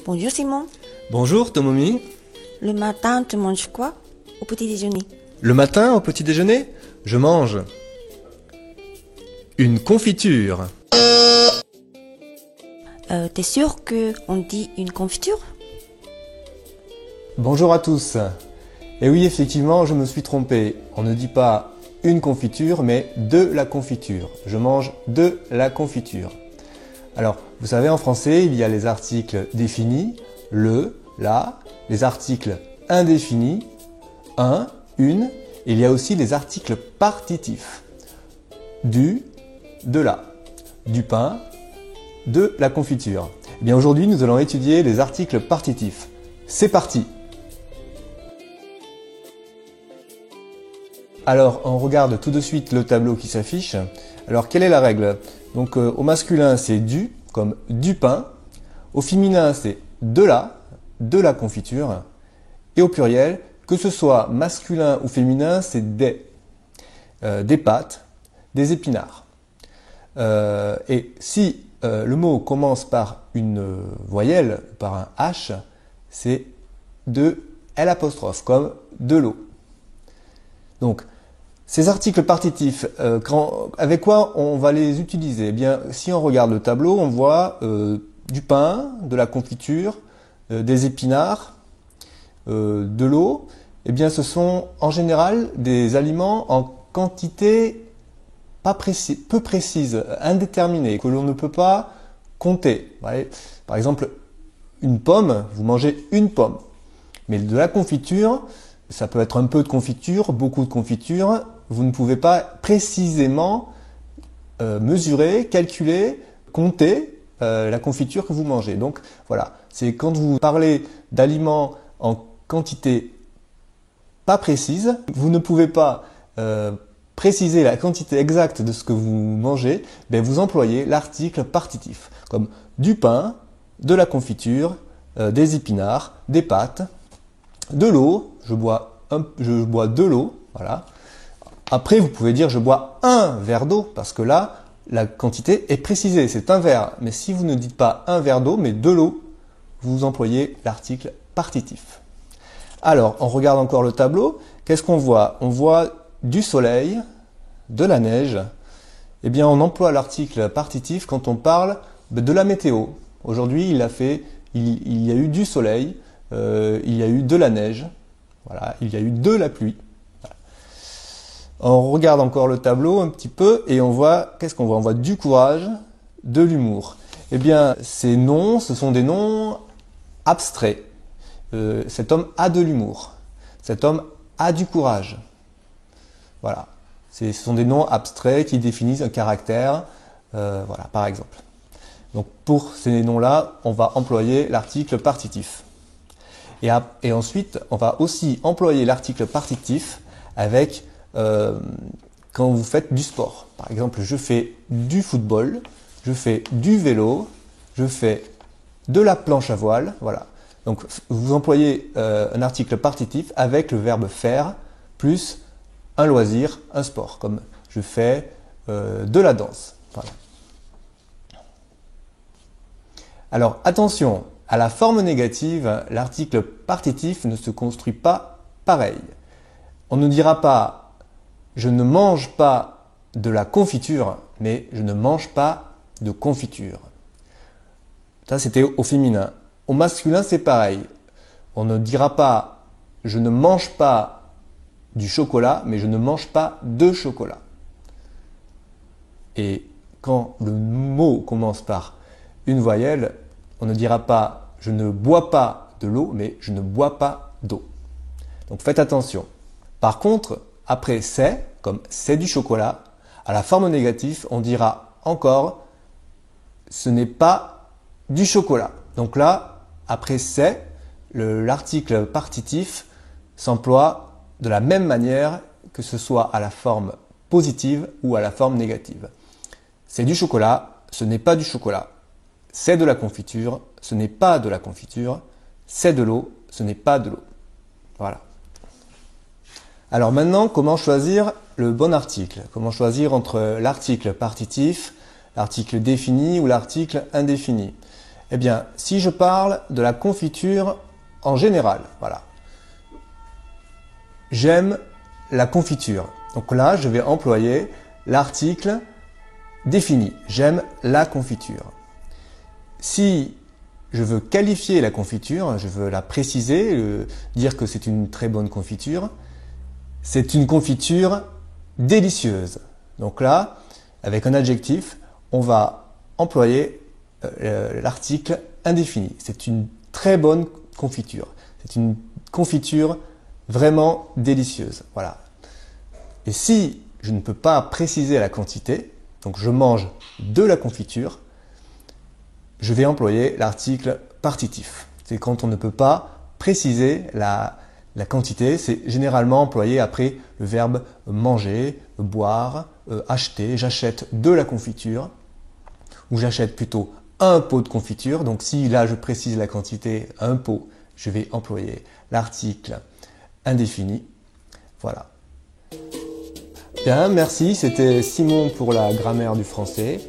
Bonjour Simon. Bonjour Tomomi. Le matin, tu manges quoi au petit déjeuner? Le matin, au petit déjeuner, je mange une confiture. T'es sûr qu'on dit une confiture? Bonjour à tous. Et oui, effectivement, je me suis trompé. On ne dit pas une confiture, mais de la confiture. Je mange de la confiture. Alors, vous savez, en français, il y a les articles définis, le, la, les articles indéfinis, un, une, et il y a aussi les articles partitifs. Du, de la, du pain, de la confiture. Eh bien, aujourd'hui, nous allons étudier les articles partitifs. C'est parti! Alors, on regarde tout de suite le tableau qui s'affiche. Alors, quelle est la règle? Donc, au masculin, c'est du, comme du pain. Au féminin, c'est de la confiture. Et au pluriel, que ce soit masculin ou féminin, c'est des pâtes, des épinards. Et si le mot commence par une voyelle, par un H, c'est de L', comme de l'eau. Donc, ces articles partitifs, avec quoi on va les utiliser? Eh bien, si on regarde le tableau, on voit du pain, de la confiture, des épinards, de l'eau. Eh bien, ce sont en général des aliments en quantité peu précise, indéterminée, que l'on ne peut pas compter. Par exemple, une pomme, vous mangez une pomme. Mais de la confiture, ça peut être un peu de confiture, beaucoup de confiture. Vous ne pouvez pas précisément mesurer, calculer, compter la confiture que vous mangez. Donc voilà, c'est quand vous parlez d'aliments en quantité pas précise, vous ne pouvez pas préciser la quantité exacte de ce que vous mangez, ben vous employez l'article partitif, comme du pain, de la confiture, des épinards, des pâtes, de l'eau, je bois de l'eau, voilà. Après, vous pouvez dire je bois un verre d'eau, parce que là, la quantité est précisée, c'est un verre. Mais si vous ne dites pas un verre d'eau, mais de l'eau, vous employez l'article partitif. Alors, on regarde encore le tableau. Qu'est-ce qu'on voit? On voit du soleil, de la neige. Eh bien, on emploie l'article partitif quand on parle de la météo. Aujourd'hui, il y a eu du soleil, il y a eu de la neige, voilà, il y a eu de la pluie. Voilà. On regarde encore le tableau un petit peu et on voit, qu'est-ce qu'on voit? On voit du courage, de l'humour. Eh bien, ces noms, ce sont des noms abstraits. Cet homme a de l'humour. Cet homme a du courage. Voilà. Ce sont des noms abstraits qui définissent un caractère, voilà, par exemple. Donc, pour ces noms-là, on va employer l'article partitif. Et ensuite, on va aussi employer l'article partitif avec quand vous faites du sport. Par exemple, je fais du football, je fais du vélo, je fais de la planche à voile, voilà. Donc, vous employez un article partitif avec le verbe faire plus un loisir, un sport, comme je fais de la danse. Voilà. Alors, attention, à la forme négative, l'article partitif ne se construit pas pareil. On ne dira pas « je ne mange pas de la confiture », mais « je ne mange pas de confiture ». Ça, c'était au féminin. Au masculin, c'est pareil. On ne dira pas « je ne mange pas du chocolat », mais « je ne mange pas de chocolat ». Et quand le mot commence par une voyelle, on ne dira pas « je ne bois pas de l'eau », mais « je ne bois pas d'eau ». Donc faites attention. Par contre, après « c'est », comme « c'est du chocolat », à la forme négative, on dira encore « ce n'est pas du chocolat ». Donc là, après « c'est », l'article partitif s'emploie de la même manière que ce soit à la forme positive ou à la forme négative. C'est du chocolat, ce n'est pas du chocolat. C'est de la confiture, ce n'est pas de la confiture. C'est de l'eau, ce n'est pas de l'eau. Voilà. Alors maintenant, comment choisir le bon article? Comment choisir entre l'article partitif, l'article défini ou l'article indéfini? Eh bien, si je parle de la confiture en général, voilà. J'aime la confiture. Donc là, je vais employer l'article défini. J'aime la confiture. Si je veux qualifier la confiture, je veux la préciser, dire que c'est une très bonne confiture, c'est une confiture délicieuse. Donc là, avec un adjectif, on va employer l'article indéfini. C'est une très bonne confiture. C'est une confiture vraiment délicieuse. Voilà. Et si je ne peux pas préciser la quantité, donc je mange de la confiture, je vais employer l'article partitif. C'est quand on ne peut pas préciser la quantité. C'est généralement employé après le verbe manger, boire, acheter. J'achète de la confiture ou j'achète plutôt un pot de confiture. Donc si là je précise la quantité, un pot, je vais employer l'article indéfini. Voilà. Bien, merci. C'était Simon pour la grammaire du français.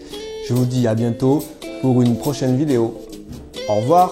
Je vous dis à bientôt pour une prochaine vidéo. Au revoir.